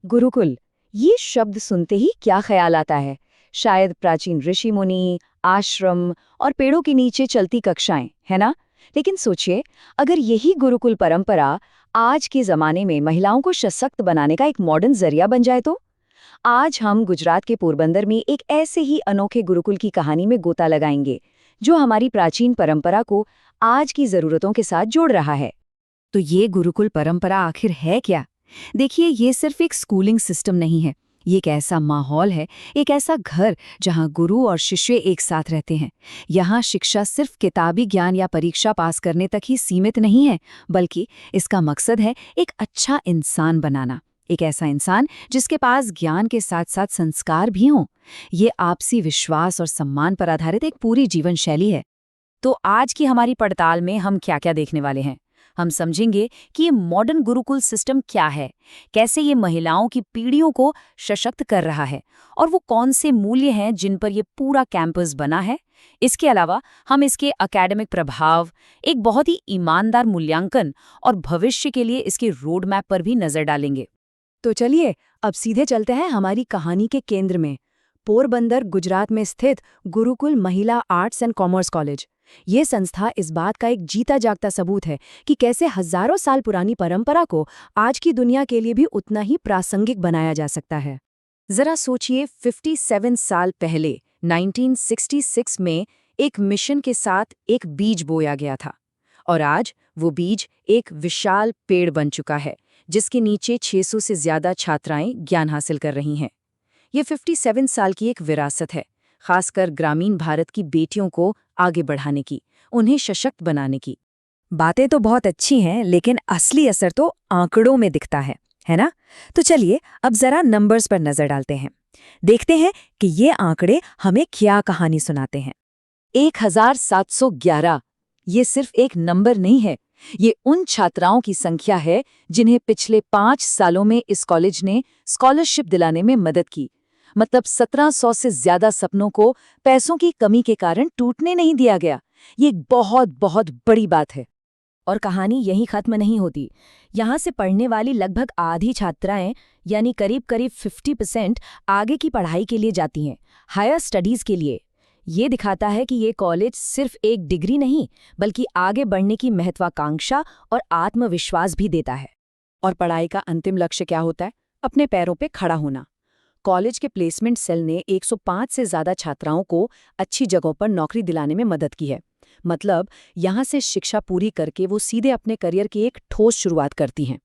गुरुकुल, ये शब्द सुनते ही क्या ख्याल आता है? शायद प्राचीन ऋषि मुनि, आश्रम और पेड़ों के नीचे चलती कक्षाएं, है ना? लेकिन सोचिए, अगर यही गुरुकुल परंपरा आज के जमाने में महिलाओं को सशक्त बनाने का एक मॉडर्न जरिया बन जाए तो? आज हम गुजरात के पोरबंदर में एक ऐसे ही अनोखे गुरुकुल की कहानी में गोता लगाएंगे, जो हमारी प्राचीन परंपरा को आज की जरूरतों के साथ जोड़ रहा है। तो ये गुरुकुल परंपरा आखिर है क्या? देखिए, ये सिर्फ एक स्कूलिंग सिस्टम नहीं है। ये एक ऐसा माहौल है, एक ऐसा घर जहां गुरु और शिष्य एक साथ रहते हैं। यहाँ शिक्षा सिर्फ किताबी ज्ञान या परीक्षा पास करने तक ही सीमित नहीं है, बल्कि इसका मकसद है एक अच्छा इंसान बनाना। एक ऐसा इंसान जिसके पास ज्ञान के साथ साथ संस्कार भी हों। ये आपसी विश्वास और सम्मान पर आधारित एक पूरी जीवन शैली है। तो आज की हमारी पड़ताल में हम क्या-क्या देखने वाले हैं? हम समझेंगे कि ये मॉडर्न गुरुकुल सिस्टम क्या है, कैसे ये महिलाओं की पीढ़ियों को सशक्त कर रहा है और वो कौन से मूल्य हैं जिन पर ये पूरा कैंपस बना है। इसके अलावा हम इसके एकेडमिक प्रभाव, एक बहुत ही ईमानदार मूल्यांकन और भविष्य के लिए इसके रोड मैप पर भी नजर डालेंगे। तो चलिए, अब सीधे चलते हैं हमारी कहानी के केंद्र में, पोरबंदर, गुजरात में स्थित गुरुकुल महिला आर्ट्स एंड कॉमर्स कॉलेज। ये संस्था इस बात का एक जीता जागता सबूत है कि कैसे हजारों साल पुरानी परंपरा को आज की दुनिया के लिए भी उतना ही प्रासंगिक बनाया जा सकता है। जरा सोचिए, 57 साल पहले 1966 में एक मिशन के साथ एक बीज बोया गया था, और आज वो बीज एक विशाल पेड़ बन चुका है, जिसके नीचे 600 से ज्यादा छात्राएं ज्ञान हासिल कर रही हैं। ये 57 साल की एक विरासत है, खासकर ग्रामीण भारत की बेटियों को आगे बढ़ाने की, उन्हें सशक्त बनाने की। बातें तो बहुत अच्छी हैं, लेकिन असली असर तो आंकड़ों में दिखता है ना? तो चलिए अब जरा नंबर्स पर नजर डालते हैं। देखते हैं कि ये आंकड़े हमें क्या कहानी सुनाते हैं। 1711, ये सिर्फ एक नंबर नहीं है, ये उन छात्राओं की संख्या है जिन्हें पिछले 5 सालों में इस कॉलेज ने स्कॉलरशिप दिलाने में मदद की। मतलब 1700 से ज्यादा सपनों को पैसों की कमी के कारण टूटने नहीं दिया गया। ये एक बहुत बहुत बड़ी बात है। और कहानी यहीं खत्म नहीं होती। यहाँ से पढ़ने वाली लगभग आधी छात्राएं, यानी करीब करीब 50% आगे की पढ़ाई के लिए जाती हैं, हायर स्टडीज के लिए। ये दिखाता है कि ये कॉलेज सिर्फ एक डिग्री नहीं, बल्कि आगे बढ़ने की महत्वाकांक्षा और आत्मविश्वास भी देता है। और पढ़ाई का अंतिम लक्ष्य क्या होता है? अपने पैरों पे खड़ा होना। कॉलेज के प्लेसमेंट सेल ने 105 से ज्यादा छात्राओं को अच्छी जगहों पर नौकरी दिलाने में मदद की है। मतलब यहाँ से शिक्षा पूरी करके वो सीधे अपने करियर की एक ठोस शुरुआत करती हैं।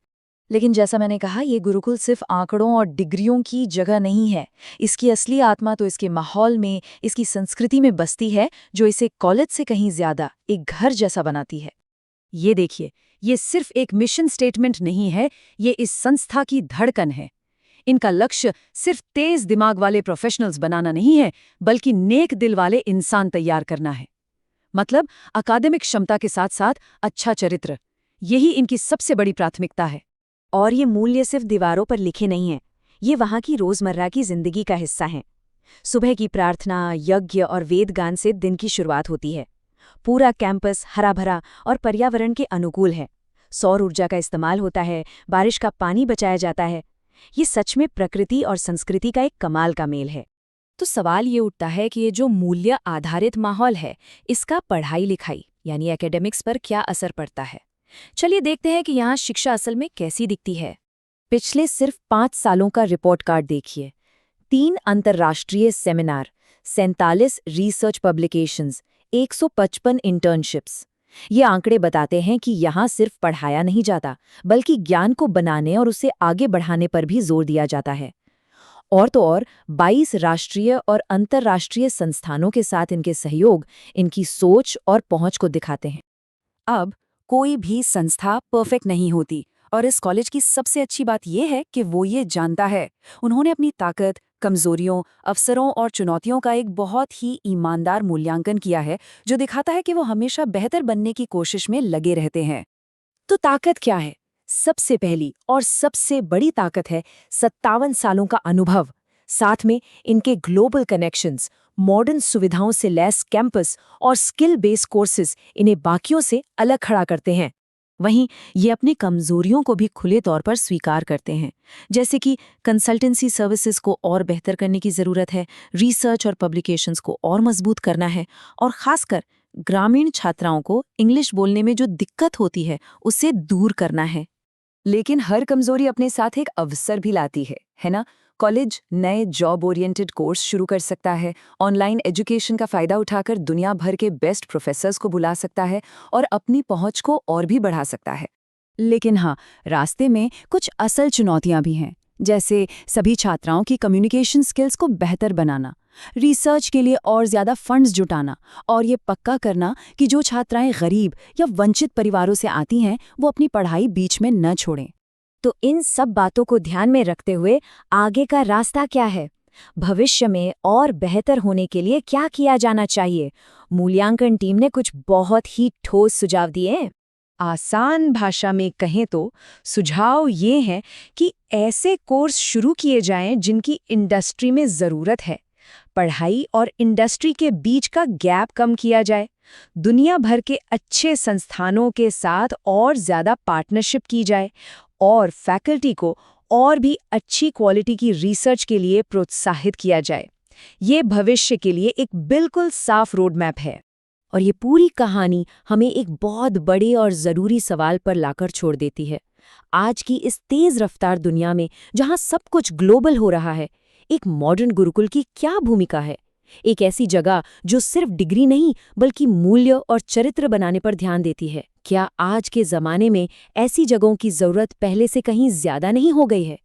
लेकिन जैसा मैंने कहा, ये गुरुकुल सिर्फ आंकड़ों और डिग्रियों की जगह नहीं है। इसकी असली आत्मा तो इसके माहौल में, इसकी संस्कृति में बसती है, जो इसे कॉलेज से कहीं ज्यादा एक घर जैसा बनाती है। ये देखिए, ये सिर्फ एक मिशन स्टेटमेंट नहीं है, ये इस संस्था की धड़कन है। इनका लक्ष्य सिर्फ तेज दिमाग वाले प्रोफेशनल्स बनाना नहीं है, बल्कि नेक दिल वाले इंसान तैयार करना है। मतलब अकादमिक क्षमता के साथ साथ अच्छा चरित्र, यही इनकी सबसे बड़ी प्राथमिकता है। और ये मूल्य सिर्फ दीवारों पर लिखे नहीं हैं, ये वहाँ की रोजमर्रा की जिंदगी का हिस्सा हैं। सुबह की प्रार्थना, यज्ञ और वेदगान से दिन की शुरुआत होती है। पूरा कैंपस हरा भरा और पर्यावरण के अनुकूल है। सौर ऊर्जा का इस्तेमाल होता है, बारिश का पानी बचाया जाता है। ये सच में प्रकृति और संस्कृति का एक कमाल का मेल है। तो सवाल ये उठता है कि ये जो मूल्य आधारित माहौल है, इसका पढ़ाई लिखाई यानी एकेडमिक्स पर क्या असर पड़ता है। चलिए देखते हैं कि यहाँ शिक्षा असल में कैसी दिखती है। पिछले सिर्फ 5 सालों का रिपोर्ट कार्ड देखिए। 3 अंतर्राष्ट्रीय सेमिनार, 47 रिसर्च पब्लिकेशंस, 155 इंटर्नशिप्स। ये आंकड़े बताते हैं कि यहाँ सिर्फ पढ़ाया नहीं जाता, बल्कि ज्ञान को बनाने और उसे आगे बढ़ाने पर भी जोर दिया जाता है। और तो और 22 राष्ट्रीय और अंतर्राष्ट्रीय संस्थानों के साथ इनके सहयोग, इनकी सोच और पहुंच को दिखाते हैं। अब कोई भी संस्था परफेक्ट नहीं होती, और इस कॉलेज की सबसे अच्छी बात यह है कि वो ये जानता है। उन्होंने अपनी ताकत, कमजोरियों, अवसरों और चुनौतियों का एक बहुत ही ईमानदार मूल्यांकन किया है, जो दिखाता है कि वो हमेशा बेहतर बनने की कोशिश में लगे रहते हैं। तो ताकत क्या है? सबसे पहली और सबसे बड़ी ताकत है 57 सालों का अनुभव, साथ में इनके ग्लोबल कनेक्शंस, मॉडर्न सुविधाओं से लैस कैंपस और स्किल बेस्ड कोर्सेज इन्हें बाकियों से अलग खड़ा करते हैं। वहीं ये अपनी कमजोरियों को भी खुले तौर पर स्वीकार करते हैं, जैसे कि कंसल्टेंसी सर्विसेज को और बेहतर करने की ज़रूरत है, रिसर्च और पब्लिकेशंस को और मजबूत करना है, और ख़ासकर ग्रामीण छात्राओं को इंग्लिश बोलने में जो दिक्कत होती है उससे दूर करना है। लेकिन हर कमजोरी अपने साथ एक अवसर भी लाती है ना? कॉलेज नए जॉब ओरिएंटेड कोर्स शुरू कर सकता है, ऑनलाइन एजुकेशन का फ़ायदा उठाकर दुनिया भर के बेस्ट प्रोफेसर्स को बुला सकता है और अपनी पहुंच को और भी बढ़ा सकता है। लेकिन हाँ, रास्ते में कुछ असल चुनौतियां भी हैं, जैसे सभी छात्राओं की कम्युनिकेशन स्किल्स को बेहतर बनाना, रिसर्च के लिए और ज़्यादा फंड्स जुटाना, और ये पक्का करना कि जो छात्राएं गरीब या वंचित परिवारों से आती हैं वो अपनी पढ़ाई बीच में न छोड़ें। तो इन सब बातों को ध्यान में रखते हुए आगे का रास्ता क्या है? भविष्य में और बेहतर होने के लिए क्या किया जाना चाहिए? मूल्यांकन टीम ने कुछ बहुत ही ठोस सुझाव दिए हैं। आसान भाषा में कहें तो सुझाव ये हैं कि ऐसे कोर्स शुरू किए जाएं जिनकी इंडस्ट्री में ज़रूरत है, पढ़ाई और इंडस्ट्री के बीच का गैप कम किया जाए, दुनिया भर के अच्छे संस्थानों के साथ और ज़्यादा पार्टनरशिप की जाए, और फैकल्टी को और भी अच्छी क्वालिटी की रिसर्च के लिए प्रोत्साहित किया जाए। ये भविष्य के लिए एक बिल्कुल साफ रोड मैप है। और ये पूरी कहानी हमें एक बहुत बड़े और ज़रूरी सवाल पर लाकर छोड़ देती है। आज की इस तेज़ रफ्तार दुनिया में जहाँ सब कुछ ग्लोबल हो रहा है, एक मॉडर्न गुरुकुल की क्या भूमिका है? एक ऐसी जगह जो सिर्फ डिग्री नहीं बल्कि मूल्य और चरित्र बनाने पर ध्यान देती है। क्या आज के ज़माने में ऐसी जगहों की ज़रूरत पहले से कहीं ज़्यादा नहीं हो गई है?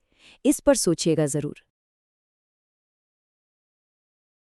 इस पर सोचिएगा ज़रूर।